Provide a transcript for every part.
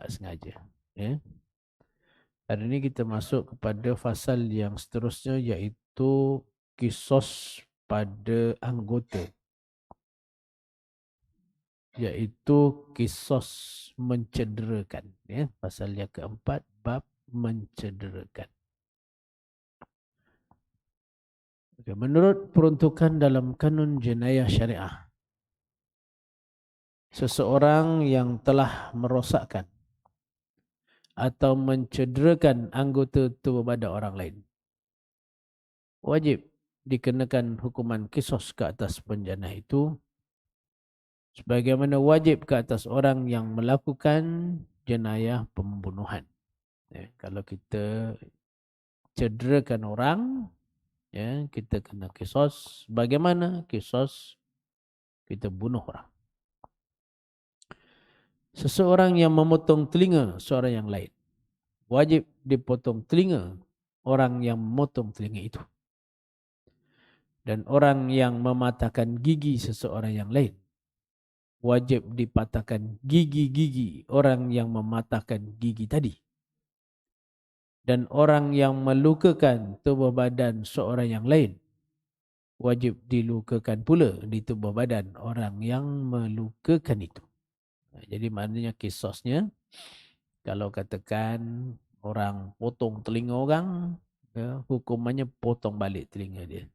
tak sengaja. Ya. Hari ini kita masuk kepada fasal yang seterusnya, iaitu kisos pada anggota, iaitu kisos mencederakan. Ya. Pasal yang keempat, bab mencederakan. Okay. Menurut peruntukan dalam kanun jenayah syariah, seseorang yang telah merosakkan atau mencederakan anggota tubuh badan orang lain wajib dikenakan hukuman kisos ke atas penjana itu, sebagaimana wajib ke atas orang yang melakukan jenayah pembunuhan. Ya, kalau kita cederakan orang, ya, kita kena kisos. Bagaimana kisos kita bunuh orang? Seseorang yang memotong telinga seorang yang lain, wajib dipotong telinga orang yang memotong telinga itu. Dan orang yang mematahkan gigi seseorang yang lain, wajib dipatahkan gigi-gigi orang yang mematahkan gigi tadi. Dan orang yang melukakan tubuh badan seorang yang lain, wajib dilukakan pula di tubuh badan orang yang melukakan itu. Jadi maknanya kisosnya, kalau katakan orang potong telinga orang, ya, hukumannya potong balik telinga dia.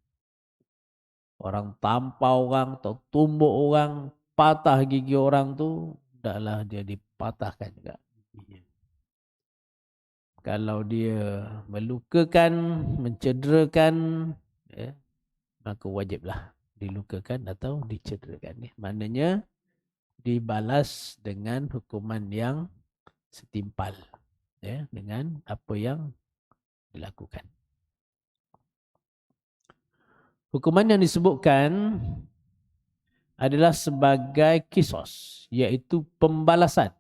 Orang tampau orang atau tumbuk orang, patah gigi orang tu, taklah dia dipatahkan juga giginya. Kalau dia melukakan, mencederakan, ya, maka wajiblah dilukakan atau dicederakan. Ya. Maknanya dibalas dengan hukuman yang setimpal, ya, dengan apa yang dilakukan. Hukuman yang disebutkan adalah sebagai kisos, iaitu pembalasan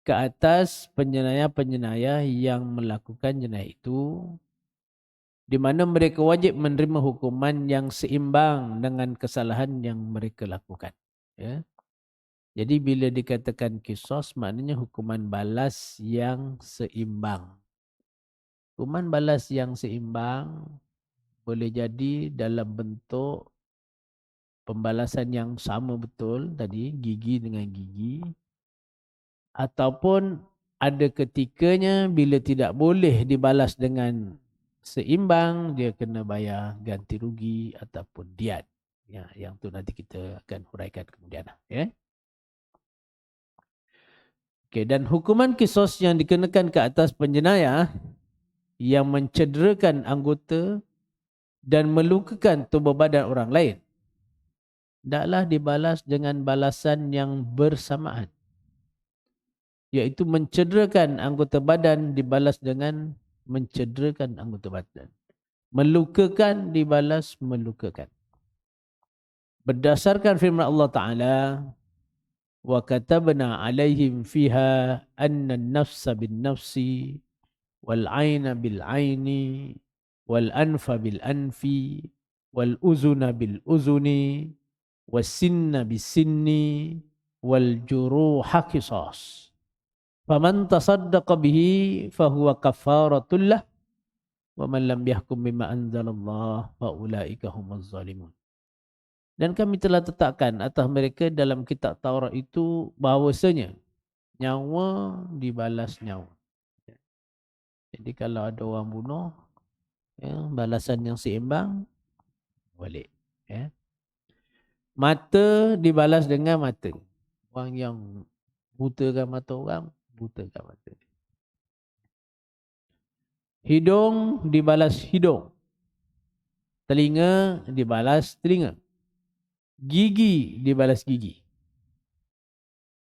ke atas penjenayah-penjenayah yang melakukan jenayah itu, di mana mereka wajib menerima hukuman yang seimbang dengan kesalahan yang mereka lakukan. Ya. Jadi bila dikatakan kisos, maknanya hukuman balas yang seimbang. Hukuman balas yang seimbang boleh jadi dalam bentuk pembalasan yang sama betul tadi, gigi dengan gigi. Ataupun ada ketikanya bila tidak boleh dibalas dengan seimbang, dia kena bayar ganti rugi ataupun diat. Ya, yang tu nanti kita akan huraikan kemudian. Ya. Okay, dan hukuman kisos yang dikenakan ke atas penjenayah yang mencederakan anggota dan melukakan tubuh badan orang lain, hendaklah dibalas dengan balasan yang bersamaan, iaitu mencederakan anggota badan dibalas dengan mencederakan anggota badan, melukakan dibalas melukakan. Berdasarkan firman Allah Ta'ala, wa katabna alaihim fiha anna an-nafsa bin-nafsi wal 'aina bil-'aini wal anfa bil-anfi wal uzuna bil-uzuni was sinna bis-sinni wal juruha qisas. Faman tasaddaqa bihi fahuwa kafaratul lah wa man lam yahkum bima anzalallah fa ulaika humuz zalimun. Dan kami telah tetapkan atas mereka dalam kitab Taurat itu bahawasanya nyawa dibalas nyawa. Jadi kalau ada orang bunuh, ya, balasan yang seimbang balik. Ya. Mata dibalas dengan mata. Orang yang butakan mata orang, butakan mata. Hidung dibalas hidung. Telinga dibalas telinga. Gigi dibalas gigi.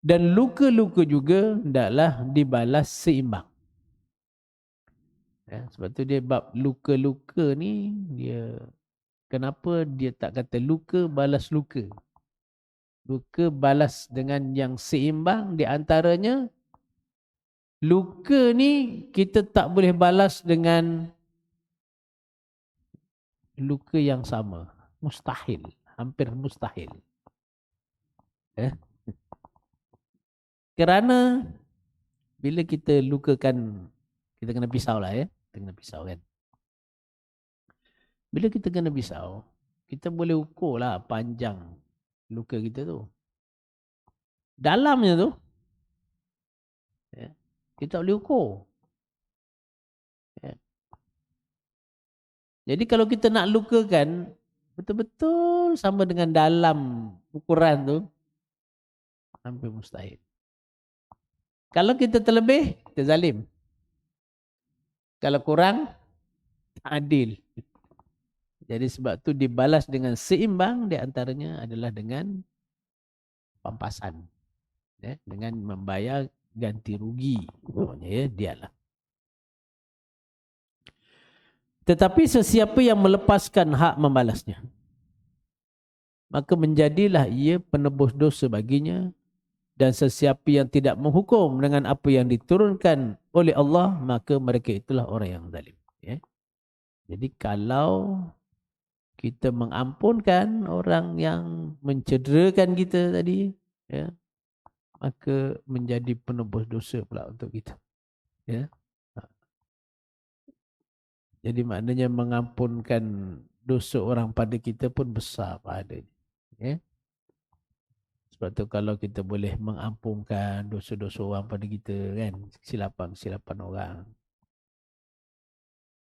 Dan luka-luka juga hendaklah dibalas seimbang. Ya, sebab tu dia bab luka-luka ni, dia kenapa dia tak kata luka balas luka. Luka balas dengan yang seimbang, di antaranya luka ni kita tak boleh balas dengan luka yang sama. Mustahil. Hampir mustahil. Kerana bila kita lukakan, kita kena pisau lah ya. Kita kena pisau kan. Bila kita kena pisau, kita boleh ukur lah panjang luka kita tu. Dalamnya tu, ya, kita tak boleh ukur. Ya. Jadi kalau kita nak lukakan, betul-betul sama dengan dalam ukuran tu, hampir mustahil. Kalau kita terlebih, kita zalim. Kalau kurang, adil. Jadi sebab tu dibalas dengan seimbang, di antaranya adalah dengan pampasan. Ya, dengan membayar ganti rugi. Pokoknya ya, dialah. Tetapi sesiapa yang melepaskan hak membalasnya, maka menjadilah ia penebus dosa baginya. Dan sesiapa yang tidak menghukum dengan apa yang diturunkan oleh Allah, maka mereka itulah orang yang zalim. Ya. Jadi kalau kita mengampunkan orang yang mencederakan kita tadi, ya, maka menjadi penebus dosa pula untuk kita. Ya. Jadi maknanya mengampunkan dosa orang pada kita pun besar pahalanya. Ya. Sebab tu kalau kita boleh mengampunkan dosa-dosa orang pada kita kan, kesilapan-kesilapan orang.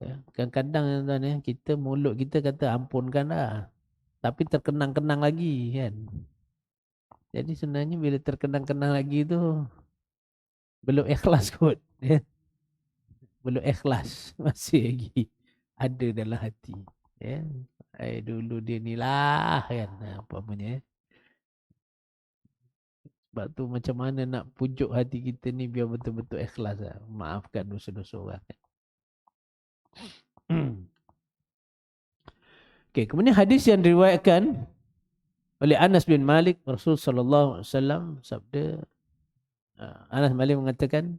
Ya. Kadang-kadang tuan ya, kita mulut kita kata ampunkan dah. Tapi terkenang-kenang lagi kan. Jadi sebenarnya bila terkenang-kenang lagi tu belum ikhlas kot. Ya. Belum ikhlas. Masih lagi ada dalam hati. Ya. Dulu dia ni lah kan. Apa namanya. Sebab tu macam mana nak pujuk hati kita ni biar betul-betul ikhlas lah. Maafkan dosa-dosa orang. Okay, kemudian hadis yang diriwayatkan oleh Anas bin Malik, Rasul sallallahu alaihi wasallam sabda, Anas bin Malik mengatakan,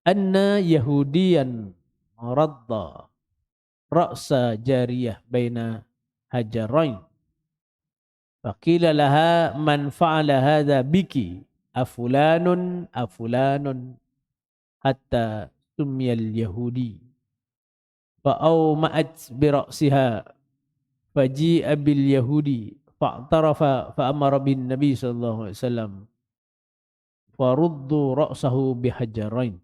anna yahudiyan radda ra'sa jariyah baina hajarain. Faqila laha man fa'ala hadha biki afulanun afulanun hatta sumiyal yahudi. Fa'awma'at bira'siha faji'a bil yahudi fa'tarafa fa'amara bin nabi sallallahu alaihi wasallam faruddu ra'sahu bihajarain.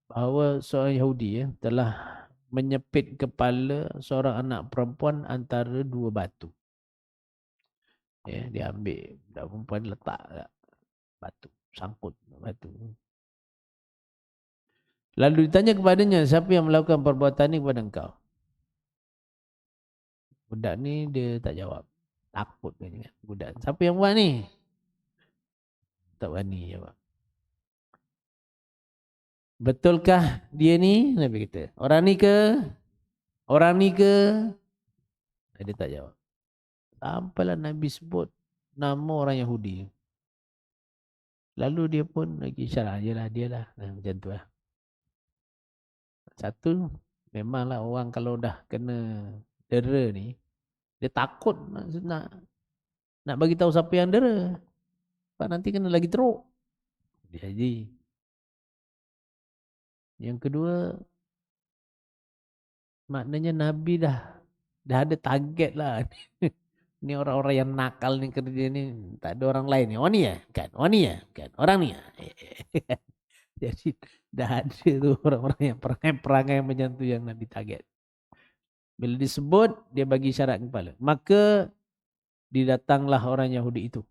Bahawa seorang Yahudi ya, telah menyepit kepala seorang anak perempuan antara dua batu. Ya, dia ambil budak perempuan letak batu, sangkut batu. Lalu ditanya kepadanya, siapa yang melakukan perbuatan ini kepada engkau? Budak ni dia tak jawab. Takut kan budak. Siapa yang buat ni? Tak berani jawab. Betulkah dia ni? Nabi kata. Orang ni ke? Orang ni ke? Dia tak jawab. Sampailah Nabi sebut nama orang Yahudi. Lalu dia pun lagi isyarat. Yalah dia lah. Macam tu lah. Satu, memanglah orang kalau dah kena dera ni, dia takut nak bagi tahu siapa yang dera. Sebab nanti kena lagi teruk. Jadi, yang kedua, maknanya Nabi dah ada target lah. Ni orang-orang yang nakal ni kerja ni, tak ada orang lain ni. Oh ni ya? Kan? Oh ni ya? Kan? Orang ni ya? Jadi dah ada tu orang-orang yang perangai-perangai macam tu yang Nabi target. Bila disebut, dia bagi syarat kepala. Maka didatanglah orang Yahudi itu.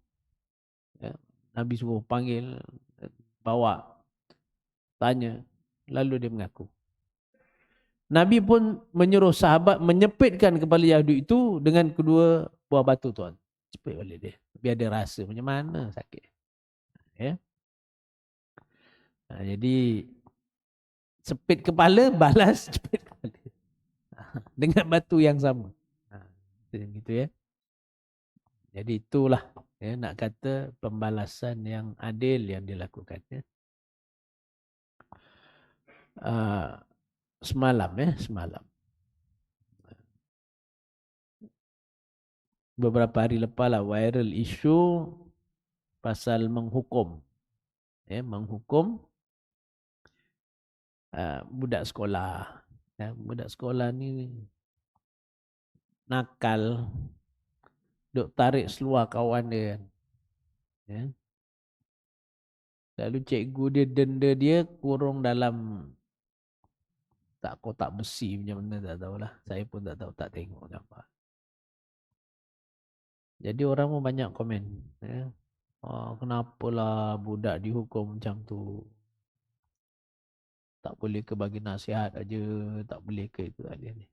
Ya. Nabi suruh panggil, bawa, tanya. Lalu dia mengaku. Nabi pun menyuruh sahabat menyepitkan kepala Yahudi itu dengan kedua buah batu tuan. Cepit balik dia. Biar dia rasa macam mana sakit. Ya. Jadi sepit kepala, balas cepit kepala. Dengan batu yang sama. Gitu ya. Jadi itulah ya, nak kata pembalasan yang adil yang dilakukan. Ya. Semalam ya, semalam. Beberapa hari lepas lah viral isu pasal menghukum menghukum budak sekolah. Budak sekolah ni nakal, duk tarik seluar kawan dia. Ya. Lalu cikgu dia denda dia kurung dalam kotak besi macam mana tak tahulah. Saya pun tak tahu, tak tengok apa. Jadi orang pun banyak komen. Ya. Kenapalah budak dihukum macam tu. Tak boleh ke bagi nasihat aja, tak boleh ke itu aja ni.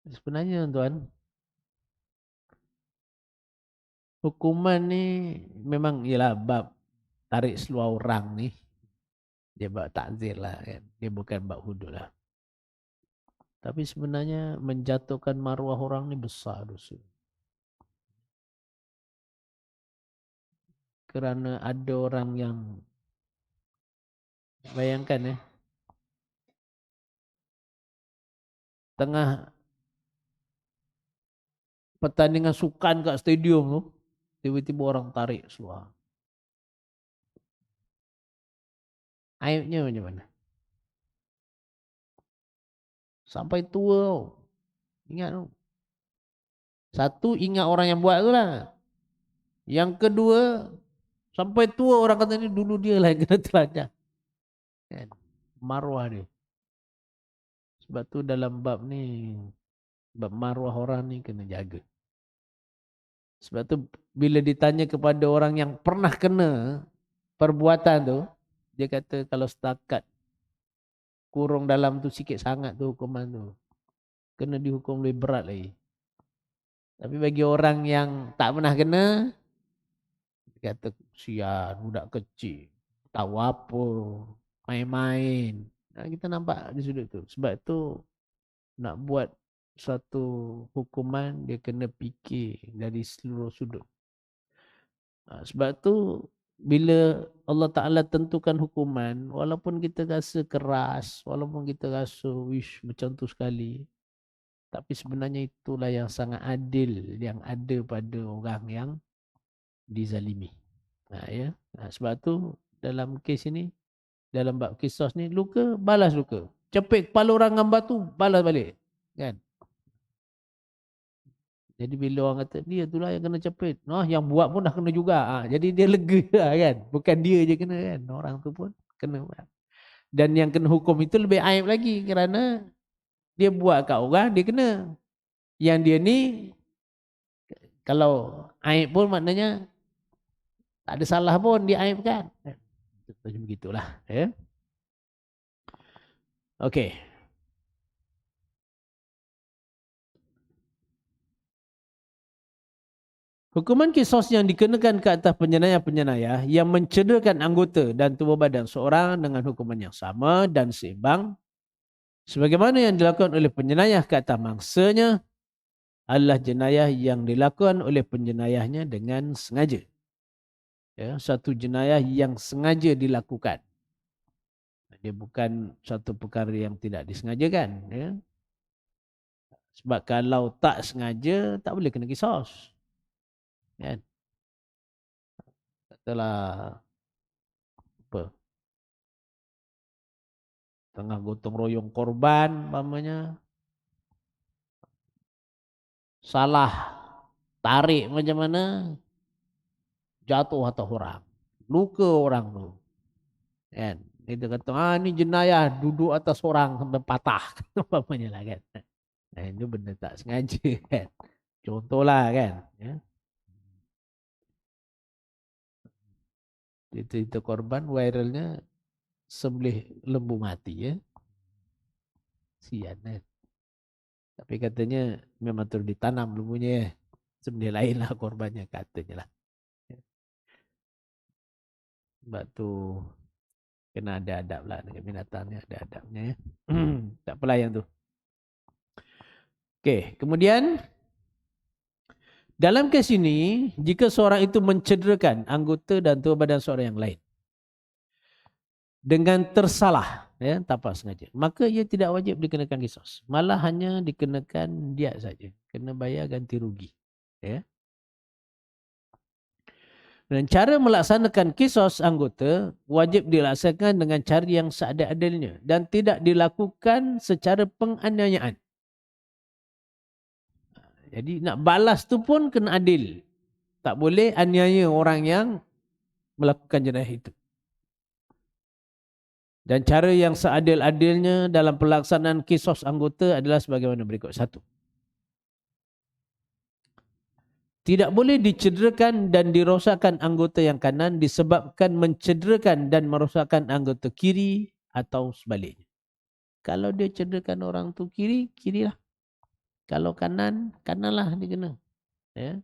Sebenarnya tuan, hukuman ni memang ialah bab tarik seluar orang ni. Dia bab takzir lah kan. Dia bukan bab hudud lah. Tapi sebenarnya menjatuhkan maruah orang ni besar dosa. Kerana ada orang yang, bayangkan tengah pertandingan sukan kat stadium tu, tiba-tiba orang tarik seluar. Aibnya macam mana? Sampai tua tau. Ingat tu. Satu, ingat orang yang buat tu lah. Yang kedua, sampai tua orang kata ni dulu dia lah yang kena telajar. Kan? Maruah dia. Sebab tu dalam bab ni, bab maruah orang ni kena jaga. Sebab tu bila ditanya kepada orang yang pernah kena perbuatan tu, dia kata kalau setakat kurung dalam tu sikit sangat tu hukuman tu, kena dihukum lebih berat lagi. Tapi bagi orang yang tak pernah kena, dia kata sian, budak kecil, tahu apa, main-main. Kita nampak di sudut tu. Sebab tu nak buat satu hukuman, dia kena fikir dari seluruh sudut. Sebab tu bila Allah Ta'ala tentukan hukuman, walaupun kita rasa keras, walaupun kita rasa wish macam tu sekali, tapi sebenarnya itulah yang sangat adil yang ada pada orang yang dizalimi. Ya. Sebab tu dalam kes ini, dalam bab kisos ni, luka balas luka. Cepit kepala orang dengan batu, balas balik. Kan? Jadi bila orang kata, dia itulah yang kena cepit. Yang buat pun dah kena juga. Jadi dia lega lah kan. Bukan dia je kena kan. Orang tu pun kena. Dan yang kena hukum itu lebih aib lagi. Kerana dia buat kat orang, dia kena. Yang dia ni, kalau aib pun maknanya tak ada salah pun dia aibkan. Macam begitulah. Ya. Okey. Hukuman kisos yang dikenakan ke atas penjenayah-penjenayah yang mencederakan anggota dan tubuh badan seorang dengan hukuman yang sama dan seimbang sebagaimana yang dilakukan oleh penjenayah ke atas mangsanya adalah jenayah yang dilakukan oleh penjenayahnya dengan sengaja. Ya, satu jenayah yang sengaja dilakukan. Dia bukan satu perkara yang tidak disengajakan. Ya. Sebab kalau tak sengaja, tak boleh kena kisos. Kan? Katalah apa? Tengah gotong royong korban, umpamanya salah tarik macam mana, jatuh atas orang, luka orang tu. Kan? Dia kata, ni jenayah duduk atas orang sampai patah. Umpamanya lah kan. Itu benda tak sengaja kan. Contohlah kan. Ya. Cerita korban viralnya sembelih lembu mati ya. Sian kan. Tapi katanya memang terus ditanam lembunya ya. Sembelih lain lah korbannya katanya lah. Sebab tu kena ada adab lah dengan binatangnya, ada adabnya ya. Tak apalah yang tu. Okey, kemudian dalam kes ini, jika seorang itu mencederakan anggota dan tubuh badan seorang yang lain dengan tersalah, ya, tanpa sengaja, maka ia tidak wajib dikenakan kisos. Malah hanya dikenakan diat saja. Kena bayar ganti rugi. Ya. Dan cara melaksanakan kisos anggota wajib dilaksanakan dengan cara yang seadil-adilnya dan tidak dilakukan secara penganiayaan. Jadi nak balas tu pun kena adil. Tak boleh aniaya orang yang melakukan jenayah itu. Dan cara yang seadil-adilnya dalam pelaksanaan kisos anggota adalah sebagaimana berikut. 1. Tidak boleh dicederakan dan dirosakkan anggota yang kanan disebabkan mencederakan dan merosakkan anggota kiri atau sebaliknya. Kalau dia cederakan orang tu kiri, kirilah. Kalau kanan, kananlah dia kena. Ya.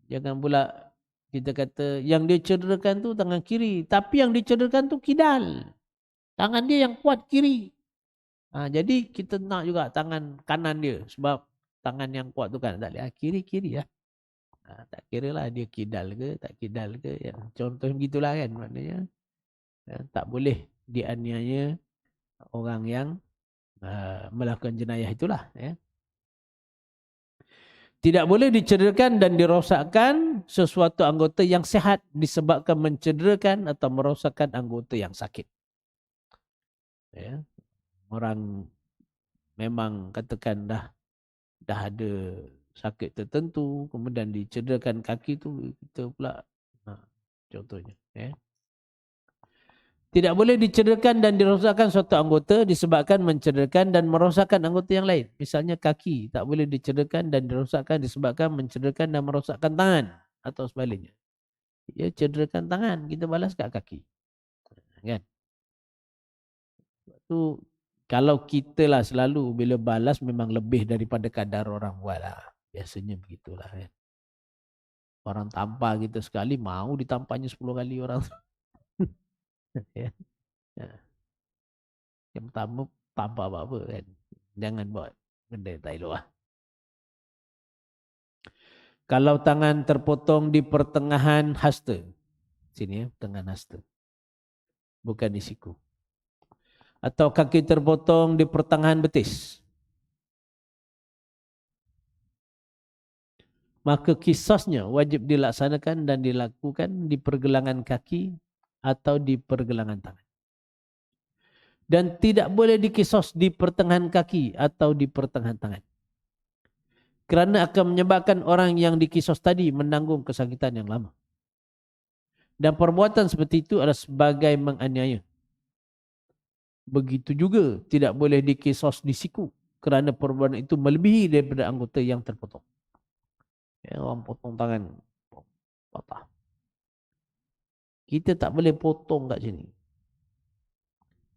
Jangan pula kita kata yang dia cederakan tu tangan kiri. Tapi yang dicederakan tu kidal. Tangan dia yang kuat kiri. Jadi kita nak juga tangan kanan dia. Sebab tangan yang kuat tu kan tak boleh. Kiri-kiri lah. Tak kira lah dia kidal ke tak kidal ke. Ya. Contoh begitulah kan maknanya. Tak boleh dianiaya orang yang melakukan jenayah itulah. Ya. Tidak boleh dicederakan dan dirosakkan sesuatu anggota yang sihat disebabkan mencederakan atau merosakkan anggota yang sakit. Ya. Orang memang katakan dah ada sakit tertentu, kemudian dicederakan kaki tu, kita pula contohnya. Ya. Tidak boleh dicederakan dan dirosakkan suatu anggota disebabkan mencederakan dan merosakkan anggota yang lain. Misalnya kaki, tak boleh dicederakan dan dirosakkan disebabkan mencederakan dan merosakkan tangan atau sebaliknya. Dia cederakan tangan, kita balas kat kaki. Kan? Tu kalau kita lah selalu bila balas memang lebih daripada kadar orang buat lah. Biasanya begitulah kan. Orang tampar kita sekali, mau ditampaknya 10 kali orang. Ya. Yang pertama, tampar apa-apa kan. Jangan buat benda tak elok lah. Kalau tangan terpotong di pertengahan hasta. Sini ya, pertengahan hasta. Bukan di siku. Atau kaki terpotong di pertengahan betis. Maka kisasnya wajib dilaksanakan dan dilakukan di pergelangan kaki atau di pergelangan tangan. Dan tidak boleh dikisas di pertengahan kaki atau di pertengahan tangan. Kerana akan menyebabkan orang yang dikisas tadi menanggung kesakitan yang lama. Dan perbuatan seperti itu adalah sebagai menganiaya. Begitu juga tidak boleh dikisas di siku. Kerana perbuatan itu melebihi daripada anggota yang terpotong. Ya, orang potong tangan patah. Kita tak boleh potong kat sini.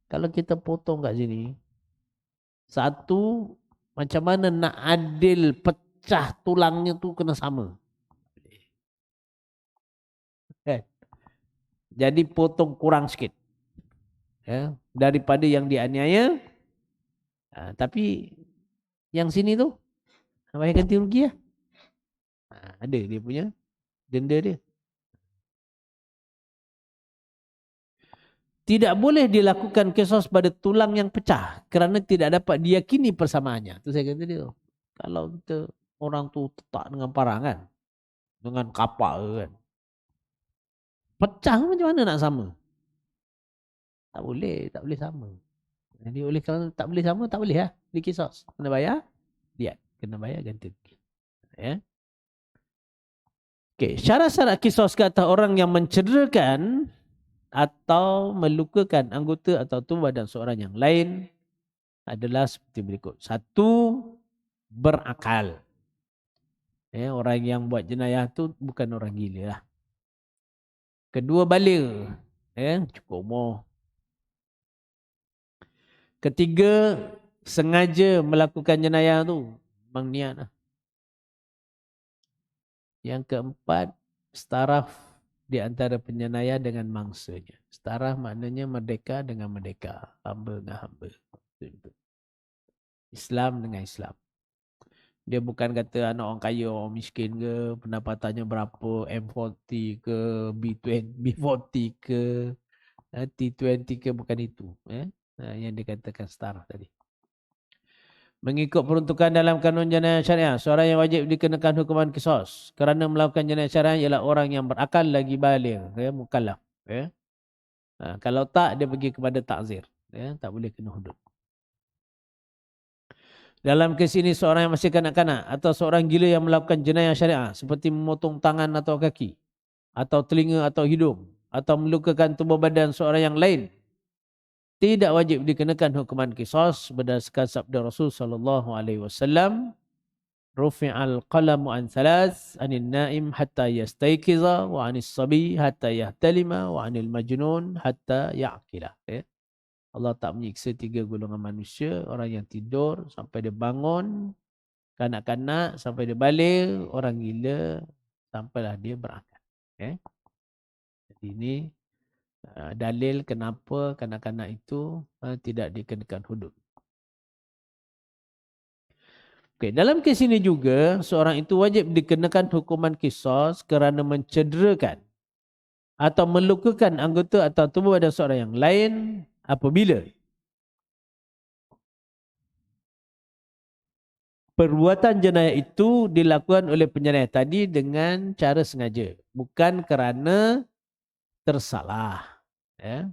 Kalau kita potong kat sini, satu, macam mana nak adil pecah tulangnya tu kena sama. Jadi potong kurang sikit. Ya, daripada yang dianiaya. Tapi yang sini tu, bayar ganti rugi lah. Ada dia punya denda dia. Tidak boleh dilakukan kisos pada tulang yang pecah kerana tidak dapat diyakini persamaannya. Itu saya kata dia. Kalau kita orang tu tetak dengan parang kan, dengan kapak kan, pecah macam mana nak sama? Tak boleh sama. Jadi oleh kerana tak boleh sama, tak boleh lah dikisos. Kena bayar diat, kena bayar ganti rugi. Ya. Okey, syarat-syarat kisos ke atas orang yang mencederakan atau melukakan anggota atau tubuh badan seorang yang lain adalah seperti berikut. 1, berakal. Ya, orang yang buat jenayah tu bukan orang gila lah. 2, baligh. Ya, cukup umur. 3, sengaja melakukan jenayah tu. Memang niat lah. Yang 4, setaraf di antara penjenayah dengan mangsanya. Setaraf maknanya merdeka dengan merdeka. Hamba dengan hamba. Islam dengan Islam. Dia bukan kata anak orang kaya, orang miskin ke, pendapatannya berapa, M40 ke, B40 ke, T20 ke, bukan itu. Yang dikatakan setaraf tadi. Mengikut peruntukan dalam kanun jenayah syariah, seorang yang wajib dikenakan hukuman qisas kerana melakukan jenayah syariah ialah orang yang berakal lagi baligh, ya, mukallaf. Ya. Kalau tak, dia pergi kepada takzir. Ya, tak boleh kena hudud. Dalam kes ini, seorang yang masih kanak-kanak atau seorang gila yang melakukan jenayah syariah seperti memotong tangan atau kaki, atau telinga atau hidung, atau melukakan tubuh badan seorang yang lain, tidak wajib dikenakan hukuman qisas berdasarkan sabda Rasul sallallahu alaihi wasallam, rufi'al qalamu an thalath, anil naim hatta yastayqiza, wa anis sabi hatta yahtalima, wa anil majnun hatta ya'qila. Ya. Allah tak menyiksa 3 golongan manusia, orang yang tidur sampai dia bangun, kanak-kanak sampai dia balik, orang gila sampailah dia berakal. Ya. Jadi ini dalil kenapa kanak-kanak itu tidak dikenakan hudud. Okay, dalam kes ini juga, seorang itu wajib dikenakan hukuman qisas kerana mencederakan atau melukakan anggota atau tubuh badan seorang yang lain apabila perbuatan jenayah itu dilakukan oleh penyeraya tadi dengan cara sengaja, bukan kerana tersalah. Ya.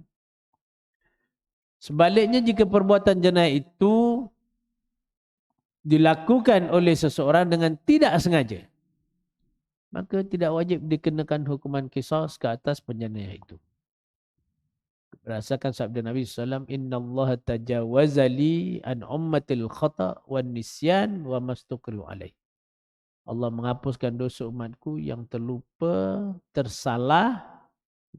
Sebaliknya, jika perbuatan jenayah itu dilakukan oleh seseorang dengan tidak sengaja, maka tidak wajib dikenakan hukuman qisas ke atas penjenayah itu. Berdasarkan sabda Nabi SAW, Inna Allah tajawazali an ummatil khata' wan nisyan wa mastukriu alaih. Allah menghapuskan dosa umatku yang terlupa, tersalah,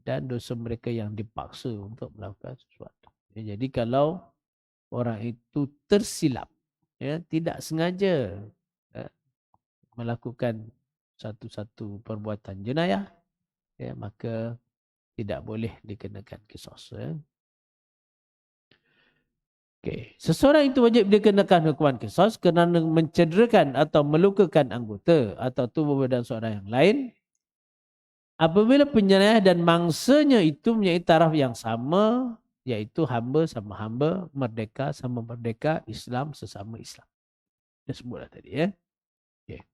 dan dosa mereka yang dipaksa untuk melakukan sesuatu. Ya, jadi kalau orang itu tersilap, ya, tidak sengaja melakukan satu-satu perbuatan jenayah, ya, maka tidak boleh dikenakan qisas. Ya. Okay. Seseorang itu wajib dikenakan hukuman qisas kerana mencederakan atau melukakan anggota atau tubuh badan seorang yang lain apabila penjenayah dan mangsanya itu mempunyai taraf yang sama, iaitu hamba sama hamba, merdeka sama merdeka, Islam sesama Islam. Dia sebutlah tadi, ya. Okay.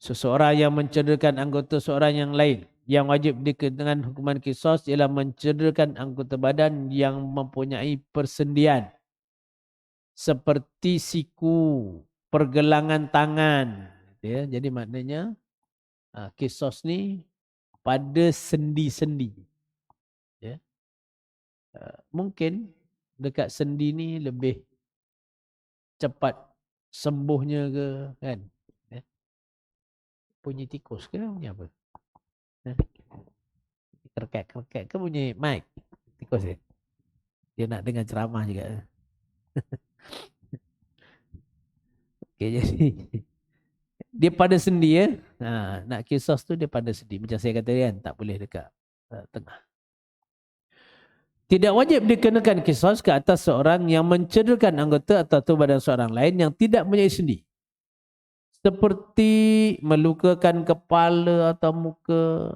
Seseorang yang mencederakan anggota seorang yang lain yang wajib dikenakan hukuman qisas ialah mencederakan anggota badan yang mempunyai persendian seperti siku, pergelangan tangan. Ya, jadi maknanya qisas ni pada sendi-sendi. Ya. Mungkin dekat sendi ni lebih cepat sembuhnya ke, kan? Ya. Bunyi tikus ke bunyi apa? Kerket-kerket ke bunyi mic? Tikus ya? Dia nak dengar ceramah juga. Okay, jadi dia pada sendi, ya. Nak qisas tu dia pada sendi. Macam saya kata kan, tak boleh dekat tengah. Tidak wajib dikenakan qisas ke atas seorang yang mencederakan anggota atau tubuh badan seorang lain yang tidak mempunyai sendi. Seperti melukakan kepala atau muka.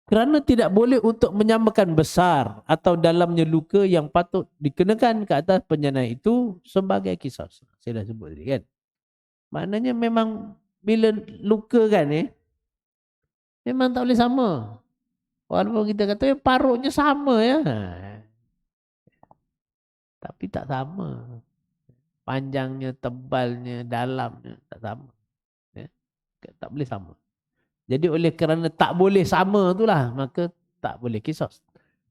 Kerana tidak boleh untuk menyamakan besar atau dalamnya luka yang patut dikenakan ke atas penjenayah itu sebagai qisas. Saya dah sebut tadi, kan. Maknanya memang bila luka kan, memang tak boleh sama. Walaupun kita kata parutnya sama, ya. Tapi tak sama. Panjangnya, tebalnya, dalamnya tak sama. Ya. Tak boleh sama. Jadi oleh kerana tak boleh sama itulah, maka tak boleh qisas.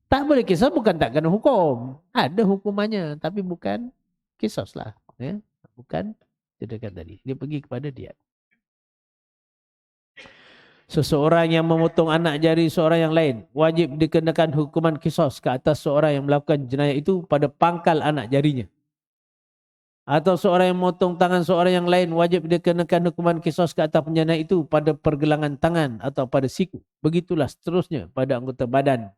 Tak boleh qisas bukan tak kena hukum. Ada hukumannya, tapi bukan qisas lah. Ya. Bukan sedangkan tadi. Dia pergi kepada dia. Seseorang yang memotong anak jari seorang yang lain wajib dikenakan hukuman qisas ke atas seorang yang melakukan jenayah itu pada pangkal anak jarinya. Atau seorang yang memotong tangan seorang yang lain wajib dikenakan hukuman qisas ke atas penjenayah itu pada pergelangan tangan atau pada siku. Begitulah seterusnya pada anggota badan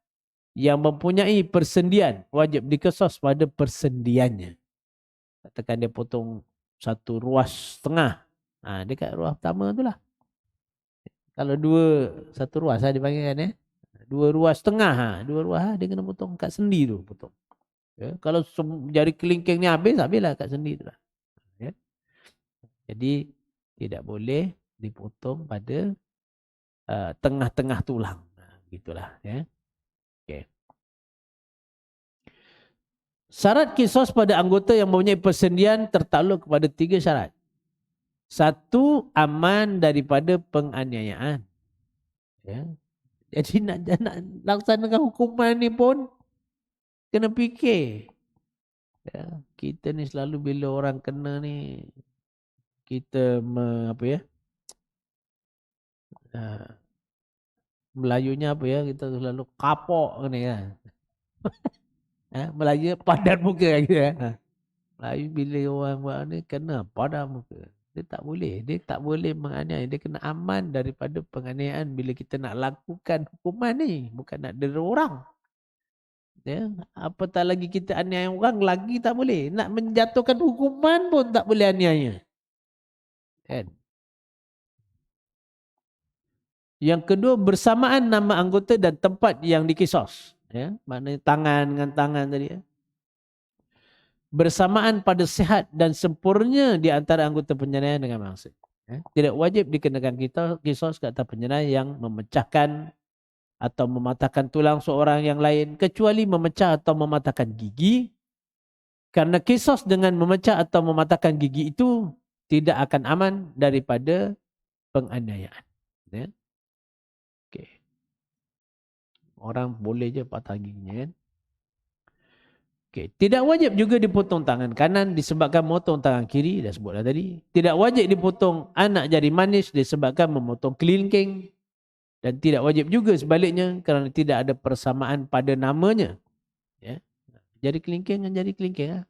yang mempunyai persendian wajib diqisas pada persendiannya. Katakan dia potong satu ruas tengah. Dekat ruas pertama itulah. Kalau satu ruas dipanggil kan, dua ruas tengah, dua ruas dia kena potong kat sendi tu potong. Ya, kalau jari kelingking ni habislah kat sendi tu lah. Ya. Jadi tidak boleh dipotong pada tengah-tengah tulang. Gitulah. Ya. Okay. Syarat kisos pada anggota yang mempunyai persendian tertakluk kepada 3 syarat. 1, aman daripada penganiayaan. Ya. Jadi nak laksanakan hukuman ni pun kena fikir. Ya. Kita ni selalu bila orang kena ni, kita apa ya? Melayunya apa ya? Kita selalu kapok ni kan. Melayu padan muka lagi ya. Melayu bila orang buat ni kena padan muka. Dia tak boleh. Dia tak boleh menganiaya. Dia kena aman daripada penganiayaan bila kita nak lakukan hukuman ni. Bukan nak dera orang. Ya. Apatah lagi kita aniaya orang lagi tak boleh. Nak menjatuhkan hukuman pun tak boleh aniaya. Kan? Yang kedua, bersamaan nama anggota dan tempat yang dikisos. Ya. Maknanya tangan dengan tangan tadi ya. Bersamaan pada sihat dan sempurna di antara anggota penjenayah dengan mangsud. Tidak wajib dikenakan kisos ke atas penjenayah yang memecahkan atau mematahkan tulang seorang yang lain kecuali memecah atau mematahkan gigi, karena kisos dengan memecah atau mematahkan gigi itu tidak akan aman daripada penganiayaan. Ya. Okay. Orang boleh je patah giginya kan. Okay. Tidak wajib juga dipotong tangan kanan disebabkan memotong tangan kiri, dah sebutlah tadi. Tidak wajib dipotong anak jari manis disebabkan memotong kelingking. Dan tidak wajib juga sebaliknya kerana tidak ada persamaan pada namanya. Ya. Jari kelingking dengan jari kelingking. Ha?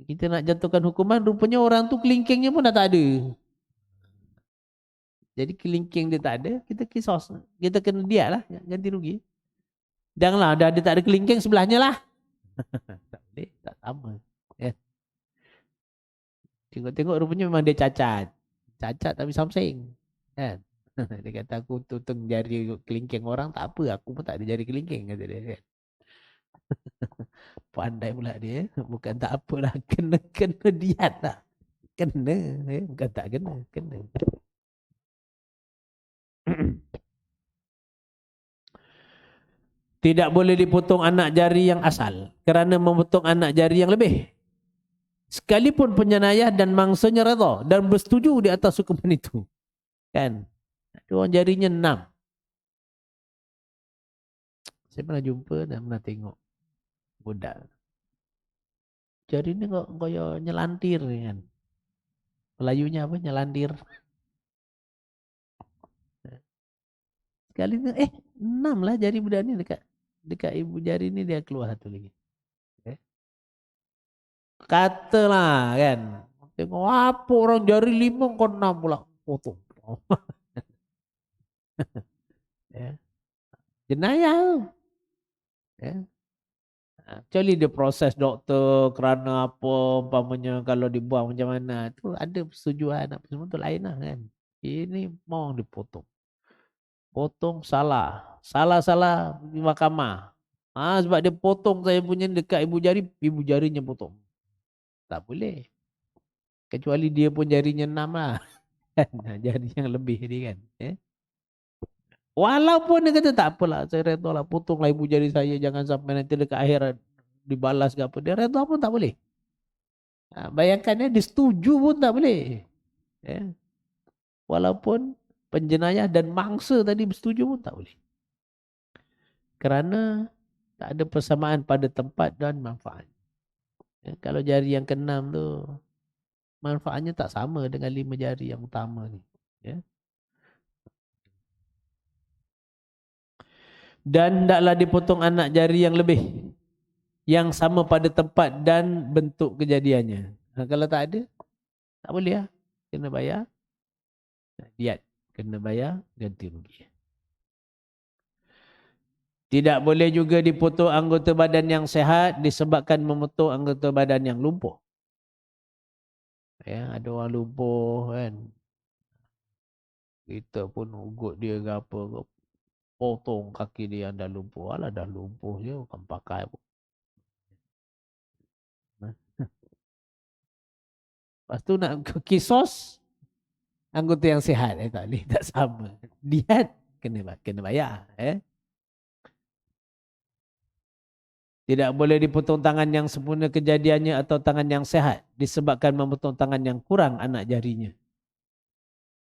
Kita nak jatuhkan hukuman, rupanya orang tu kelingkingnya pun dah tak ada. Jadi kelingking dia tak ada, kita kisos. Kita kena diat lah, ganti rugi. Janganlah ada tak ada kelingking sebelahnya lah. Tak boleh, tak sama. Ya. Tengok-tengok rupanya memang dia cacat. Cacat tapi something. Kan? Dia kata aku tutung jari kelingking orang, tak apa. Aku pun tak ada jari kelingking. Kata dia. Kan? Pandai pula dia. Bukan tak apalah. Kena diat lah. Kena. Bukan tak kena. Kena. Tidak boleh dipotong anak jari yang asal. Kerana memotong anak jari yang lebih. Sekalipun penjenayah dan mangsanya redha dan bersetuju di atas hukuman itu. Kan? Ada orang jarinya 6. Saya pernah jumpa dan pernah tengok budak. Jari ni kok kaya nyelantir kan. Melayunya apa? Nyelantir. Sekali ni 6 lah jari budak ni dekat ibu jari ni dia keluar satu lagi. Katalah kan. Tengok apa orang jari 5 kau 6 pula potong. Ya. Jenayah. Ya. Kecuali dia proses doktor kerana apa umpamanya kalau dibuang macam mana tu ada persetujuan apa semua tu lain lah kan. Ini mau dipotong. Potong salah. Salah di mahkamah. Sebab dia potong saya punya dekat ibu jarinya potong. Tak boleh. Kecuali dia pun jarinya 6 lah. Jari yang lebih dia kan. Walaupun dia kata tak apalah, saya redha lah, potonglah ibu jari saya, jangan sampai nanti dekat akhirat dibalas ke apa. Dia redha pun tak boleh. Bayangkan dia setuju pun tak boleh. Ya. Walaupun penjenayah dan mangsa tadi bersetuju pun tak boleh. Kerana tak ada persamaan pada tempat dan manfaat. Ya, kalau jari yang keenam tu, manfaatnya tak sama dengan 5 jari yang utama ni. Ya. Dan hendaklah dipotong anak jari yang lebih yang sama pada tempat dan bentuk kejadiannya. Kalau tak ada, tak boleh lah. Kena bayar diat. Kena bayar ganti rugi. Tidak boleh juga dipotong anggota badan yang sehat disebabkan memotong anggota badan yang lumpuh. Ya, ada orang lumpuh kan. Kita pun ugut dia ke apa ke. Potong kaki dia yang dah lumpuh. Alah dah lumpuh je. Bukan pakai pun. Lepas tu nak kisos anggota yang sihat. Tak boleh, tak sama. Diat kena bayar. Tidak boleh dipotong tangan yang sempurna kejadiannya atau tangan yang sehat disebabkan memotong tangan yang kurang anak jarinya.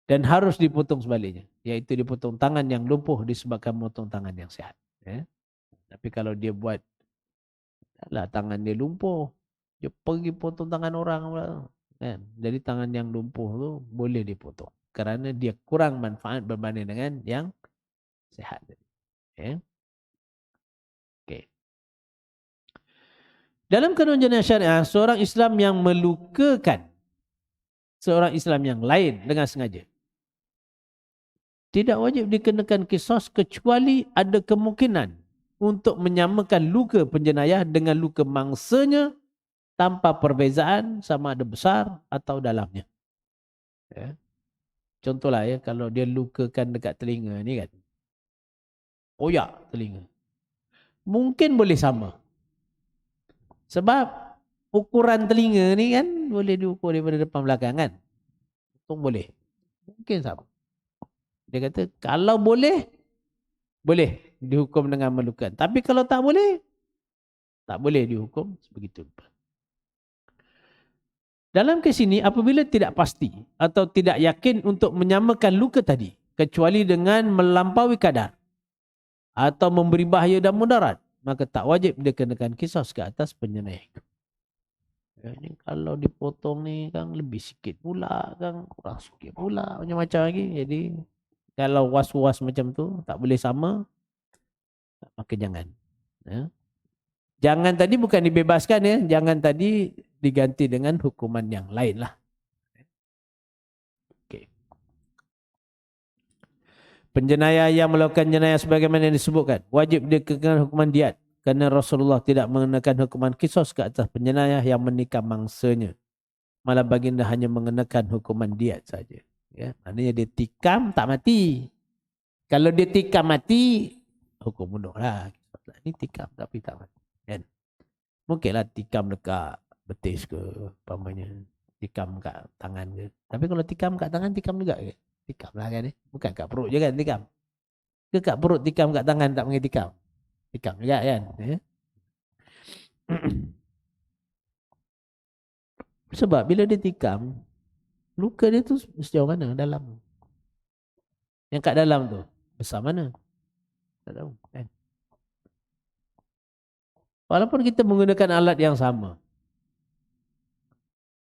Dan harus dipotong sebaliknya, iaitu dipotong tangan yang lumpuh disebabkan memotong tangan yang sehat. Tapi kalau dia buat lah tangan dia lumpuh, dia pergi potong tangan orang kan. Jadi tangan yang lumpuh tu boleh dipotong kerana dia kurang manfaat berbanding dengan yang sehat. Okay. Dalam kanun jenayah syariah, seorang Islam yang melukakan seorang Islam yang lain dengan sengaja tidak wajib dikenakan kisos kecuali ada kemungkinan untuk menyamakan luka penjenayah dengan luka mangsanya tanpa perbezaan sama ada besar atau dalamnya. Contohlah kalau dia lukakan dekat telinga ni kan, koyak telinga, mungkin boleh sama. Sebab ukuran telinga ni kan boleh diukur daripada depan belakang kan. Untung boleh. Mungkin sama. Dia kata kalau boleh dihukum dengan melukakan. Tapi kalau tak boleh dihukum sebegitu. Dalam kes ini apabila tidak pasti atau tidak yakin untuk menyamakan luka tadi kecuali dengan melampaui kadar atau memberi bahaya dan mudarat, maka tak wajib dikenakan kisos ke atas penjenayah itu. Ini kalau dipotong ni kan lebih sikit pula kan, kurang sikit pula, macam-macam lagi. Jadi kalau was-was macam tu tak boleh sama, maka jangan. Jangan tadi bukan dibebaskan jangan tadi diganti dengan hukuman yang lain lah. Okay. Penjenayah yang melakukan jenayah sebagaimana yang disebutkan wajib dikenakan hukuman diat kerana Rasulullah tidak mengenakan hukuman kisos ke atas penjenayah yang menikam mangsanya. Malah baginda hanya mengenakan hukuman diat saja. Maknanya dia tikam tak mati. Kalau dia tikam mati, hukum bunuh lah. Ini tikam tapi tak mati. Mungkinlah tikam dekat betis ke, umpamanya tikam kat tangan ke. Tapi kalau tikam kat tangan, tikam juga ke? Tikam lah kan. Bukan kat perut je kan tikam. Ke kat perut tikam, kat tangan tak panggil tikam. Tikam juga kan. Sebab bila dia tikam, luka dia tu sejauh mana dalam. Yang kat dalam tu besar mana? Tak tahu kan. Walaupun kita menggunakan alat yang sama.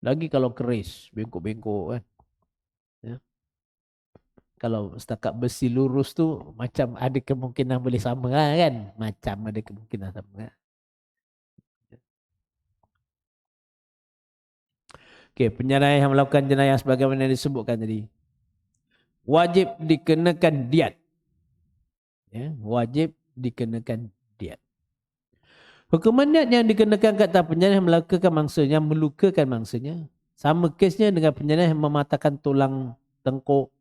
Lagi kalau keris, bengkok-bengkok kan. Kalau setakat besi lurus tu macam ada kemungkinan boleh sama kan. Macam ada kemungkinan sama kan. Okey, penjenayah yang melakukan jenayah sebagaimana disebutkan tadi, wajib dikenakan diat. Wajib dikenakan diat. Hukuman diat yang dikenakan ke atas penjenayah yang melakukan mangsanya, melukakan mangsanya, sama kesnya dengan penjenayah yang mematahkan tulang tengkuk,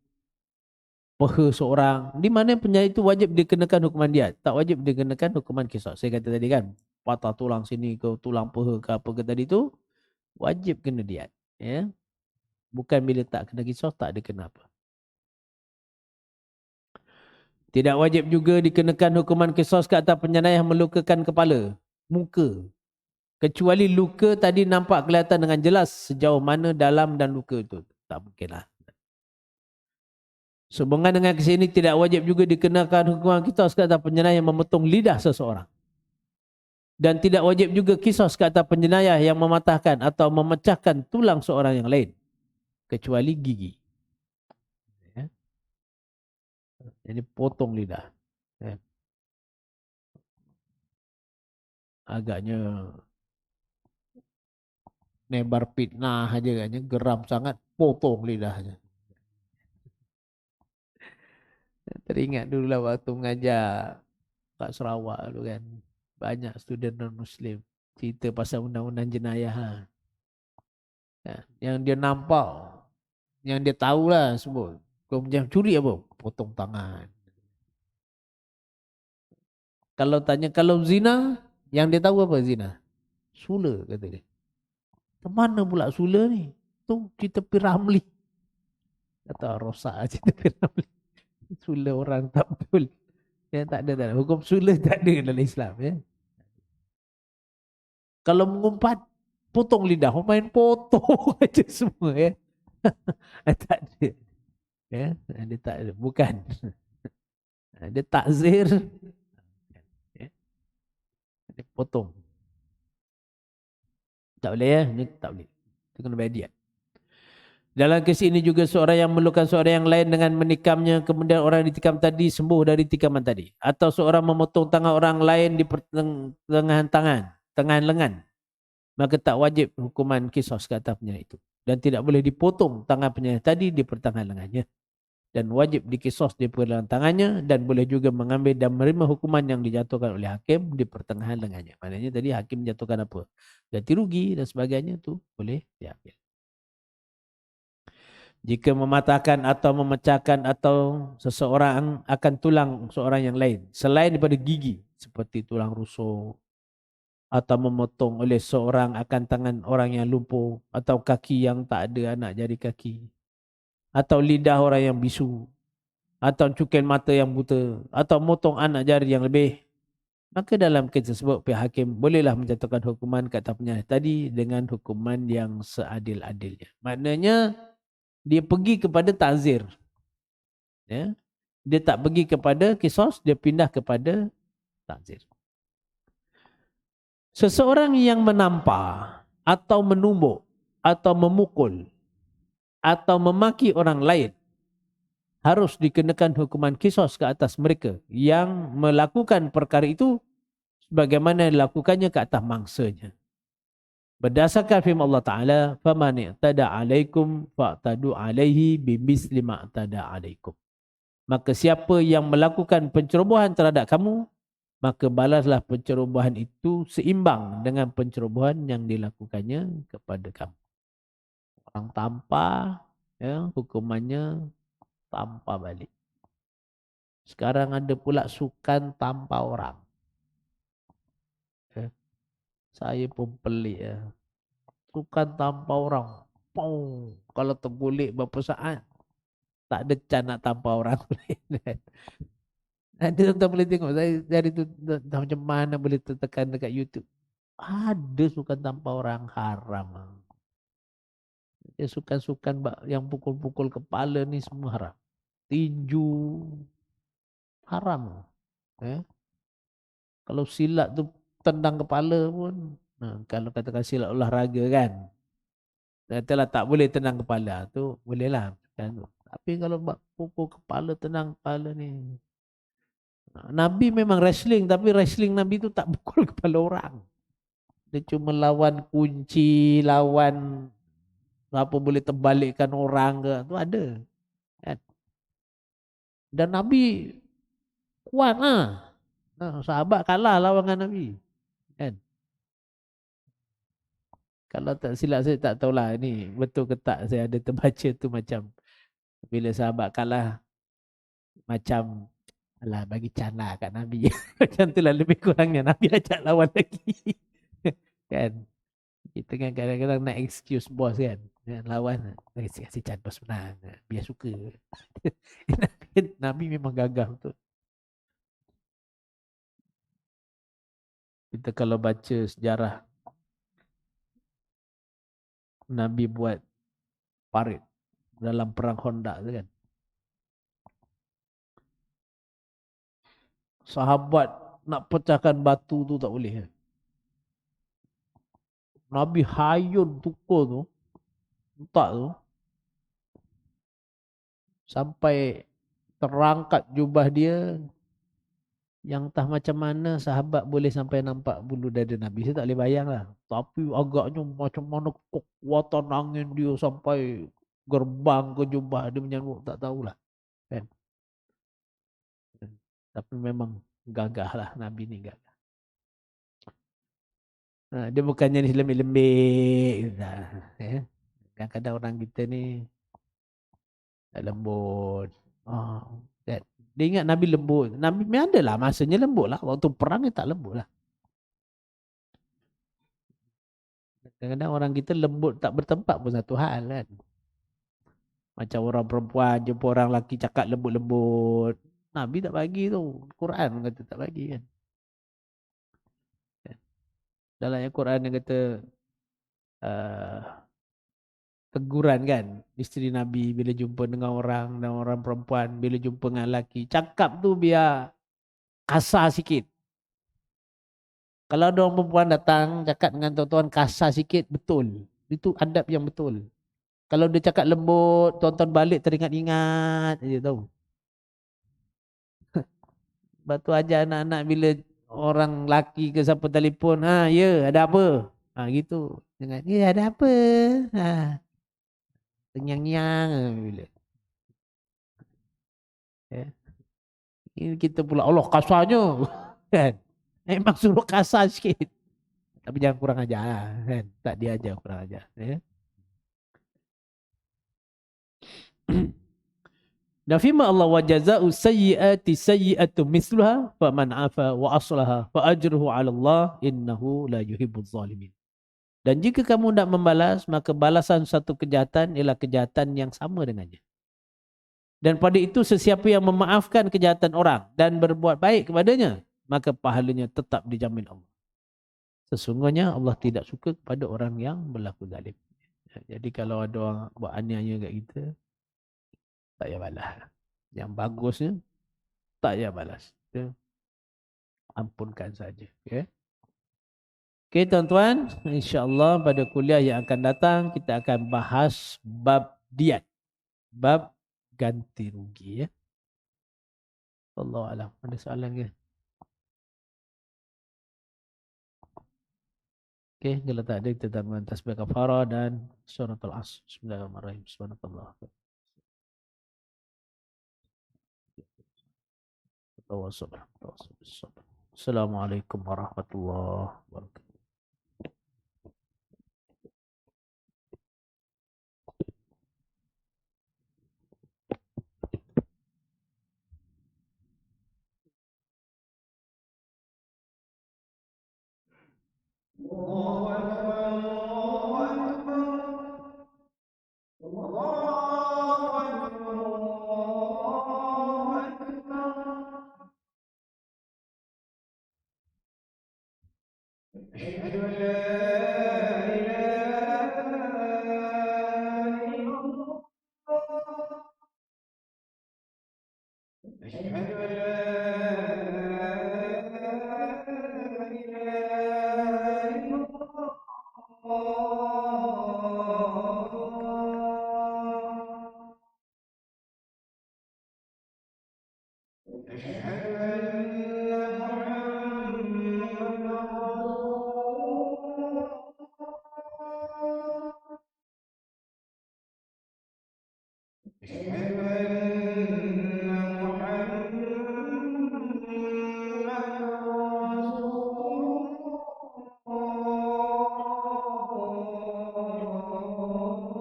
peha seorang, di mana penjara itu wajib dikenakan hukuman diat, tak wajib dikenakan hukuman kisos. Saya kata tadi kan, patah tulang sini ke, tulang peha ke apa ke tadi tu, wajib kena diat. Bukan bila tak kena kisos, tak ada kenapa. Tidak wajib juga dikenakan hukuman kisos ke atas penjenayah yang melukakan kepala, muka, kecuali luka tadi nampak kelihatan dengan jelas sejauh mana dalam dan luka itu. Tak mungkin lah. Sehubungan dengan kes ini tidak wajib juga dikenakan hukuman kisos ke atas penjenayah yang memotong lidah seseorang. Dan tidak wajib juga kisos ke atas penjenayah yang mematahkan atau memecahkan tulang seorang yang lain. Kecuali gigi. Jadi potong lidah. Agaknya nebar fitnah aja kan. Geram sangat, potong lidahnya. Teringat dulu lah waktu mengajar kat Sarawak dulu kan. Banyak student non-Muslim cerita pasal undang-undang jenayah. Yang dia nampak, yang dia tahulah sebut. Kau macam curi apa? Potong tangan. Kalau tanya kalau zina, yang dia tahu apa zina? Sula kata dia. Mana pula sula ni? tu cerita Piramli. Kata rosak cerita Piramli. Sula orang tak betul. Ya, tak ada. Hukum sula tak ada dalam Islam. Ya. Kalau mengumpat, potong lidah. Main potong aja semua. Ya. Tak ada. Ya. Dia tak ada. Bukan. Dia takzir. Ya. Dia potong. Tak boleh ya. Ini tak boleh. Itu kena bayar diat. Dalam kes ini juga seorang yang memerlukan seorang yang lain dengan menikamnya. Kemudian orang yang ditikam tadi sembuh dari tikaman tadi. Atau seorang memotong tangan orang lain di pertengahan tangan. Tengahan lengan. Maka tak wajib hukuman kisos ke atas penyakit itu. Dan tidak boleh dipotong tangan penyakit tadi di pertengahan lengannya. Dan wajib dikisos di pertengahan tangannya. Dan boleh juga mengambil dan menerima hukuman yang dijatuhkan oleh hakim di pertengahan lengannya. Maknanya tadi hakim menjatuhkan apa? Ganti rugi dan sebagainya tu boleh diambil. Jika mematahkan atau memecahkan atau seseorang akan tulang seorang yang lain. Selain daripada gigi. Seperti tulang rusuk. Atau memotong oleh seorang akan tangan orang yang lumpuh. Atau kaki yang tak ada anak jari kaki. Atau lidah orang yang bisu. Atau cukil mata yang buta. Atau motong anak jari yang lebih. Maka dalam kes tersebut pihak hakim bolehlah menjatuhkan hukuman ke atas penyakit tadi dengan hukuman yang seadil-adilnya. Maknanya dia pergi kepada ta'zir. Ya. Dia tak pergi kepada kisos, dia pindah kepada ta'zir. Seseorang yang menampar atau menumbuk atau memukul atau memaki orang lain harus dikenakan hukuman kisos ke atas mereka yang melakukan perkara itu sebagaimana dilakukannya ke atas mangsanya. Berdasarkan firman Allah Ta'ala, فَمَنِ اعْتَدَى عَلَيْكُمْ فَاعْتَدُوا عَلَيْهِ بِمِثْلِ مَا اعْتَدَى عَلَيْكُمْ. Maka siapa yang melakukan pencerobohan terhadap kamu, maka balaslah pencerobohan itu seimbang dengan pencerobohan yang dilakukannya kepada kamu. Orang tampar, ya, hukumannya tampar balik. Sekarang ada pula sukan tampar orang. Ya. Saya pun pelik. Ya. Sukan tampar orang. Pong. Kalau tergulik berapa saat, tak ada can nak tampar orang lain. Nanti tuan-tuan boleh tengok. Saya dari tu macam mana boleh tertekan dekat YouTube. Ada sukan tampar orang haram. Sukan-sukan yang pukul-pukul kepala ni semua haram. Tinju haram. Kalau silat tu tendang kepala pun. Kalau katakan silat olahraga kan. Katalah tak boleh tendang kepala tu bolehlah. Kan? Tapi kalau pukul kepala, tendang kepala ni. Nabi memang wrestling. Tapi wrestling Nabi tu tak pukul kepala orang. Dia cuma lawan kunci, lawan apa boleh terbalikkan orang ke. Tu ada. Kan? Dan Nabi kuat lah. Sahabat kalah lawan dengan Nabi. Kan? Kalau tak silap saya tak tahulah ni betul ke tak, saya ada terbaca tu macam bila sahabat kalah macam alah bagi can lah kat Nabi. Macam tu lah lebih kurangnya Nabi ajak lawan lagi. Kan? Kita kan kadang-kadang nak excuse bos kan. Lawan kasih can bos menang. Biar suka. Nabi memang gagah betul. Kita kalau baca sejarah Nabi buat parit dalam perang Khandaq tu kan. Sahabat nak pecahkan batu tu tak boleh. Nabi hayun tukul tu, letak tu, sampai terangkat jubah dia, yang entah macam mana sahabat boleh sampai nampak bulu dada Nabi. Saya tak boleh bayang lah. Tapi agaknya macam mana kekuatan angin dia sampai gerbang ke jubah dia menyambut, tak tahulah. Kan? Tapi memang gagah lah Nabi ni gagah. Dia bukannya ni lembik-lembik. Kadang-kadang orang kita ni lembut. Kan? Dia ingat Nabi lembut. Nabi memang ada lah masanya lembut lah. Waktu perang dia tak lembut lah. Kadang-kadang orang kita lembut tak bertempat pun satu hal kan. Macam orang perempuan jumpa orang lelaki cakap lembut-lembut. Nabi tak bagi tu. Quran kata tak bagi kan. Dalam ayat Quran dia kata uh, teguran kan. Isteri Nabi bila jumpa dengan orang dan orang perempuan. Bila jumpa dengan lelaki. Cakap tu biar kasar sikit. Kalau ada orang perempuan datang cakap dengan tuan-tuan kasar sikit, betul. Itu adab yang betul. Kalau dia cakap lembut, tuan-tuan balik teringat-ingat je tahu. Sebab tu ajar anak-anak bila orang laki ke siapa telefon, ya ada apa? Gitu. Dengan ya ada apa? Ha, tenyang-nyang bila. Ya. Ini kita pula Allah kasarnya. Kan? Memang suruh kasar sikit. Tapi jangan kurang ajar lah, kan? Tak diajar kurang ajar. Ya. Dan firman Allah wa jazaa'u sayyi'ati sayyi'atu misluha faman 'afa wa aslaha fa ajruhu 'ala Allah innahu la yuhibbuz zalimin. Dan jika kamu tidak membalas, maka balasan satu kejahatan ialah kejahatan yang sama dengannya. Dan pada itu sesiapa yang memaafkan kejahatan orang dan berbuat baik kepadanya, maka pahalanya tetap dijamin Allah. Sesungguhnya Allah tidak suka kepada orang yang berlaku zalim. Jadi kalau ada orang buat aniaya kat kita, tak payah balas. Yang bagusnya, tak payah balas. Kita ampunkan saja. Okay? Okay tuan-tuan, insyaAllah pada kuliah yang akan datang, kita akan bahas bab diat. Bab ganti rugi. Ya. Wallahualam. Ada soalan ke? Okay, kalau tak ada, kita tanggung tasbih kafarah dan suratul as. Bismillahirrahmanirrahim. Subhanallah. Assalamualaikum warahmatullahi wabarakatuh. الله أكبر الله أكبر الله أكبر الله أكبر أشهد أن لا إله إلا الله أشهد أن لا إله إلا الله أشهد أن محمدا رسول الله أشهد أن محمدا رسول الله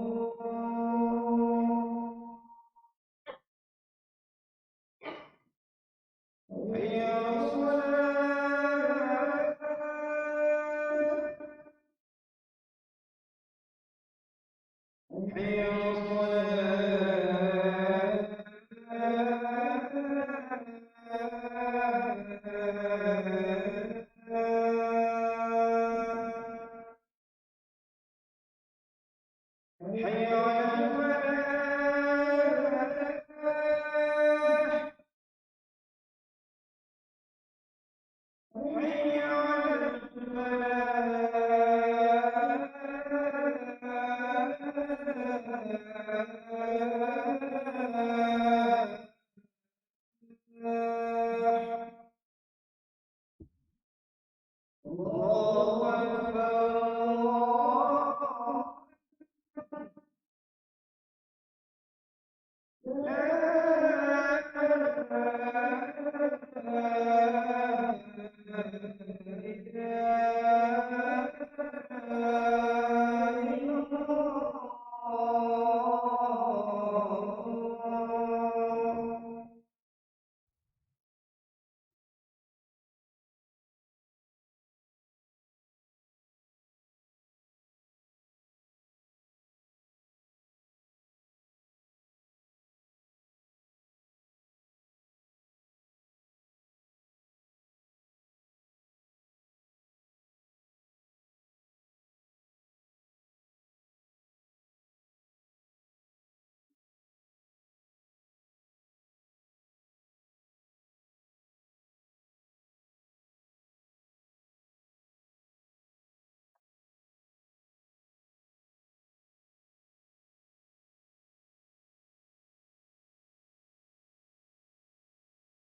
حي على الصلاة حي على الصلاة حي على الفلاح حي على الفلاح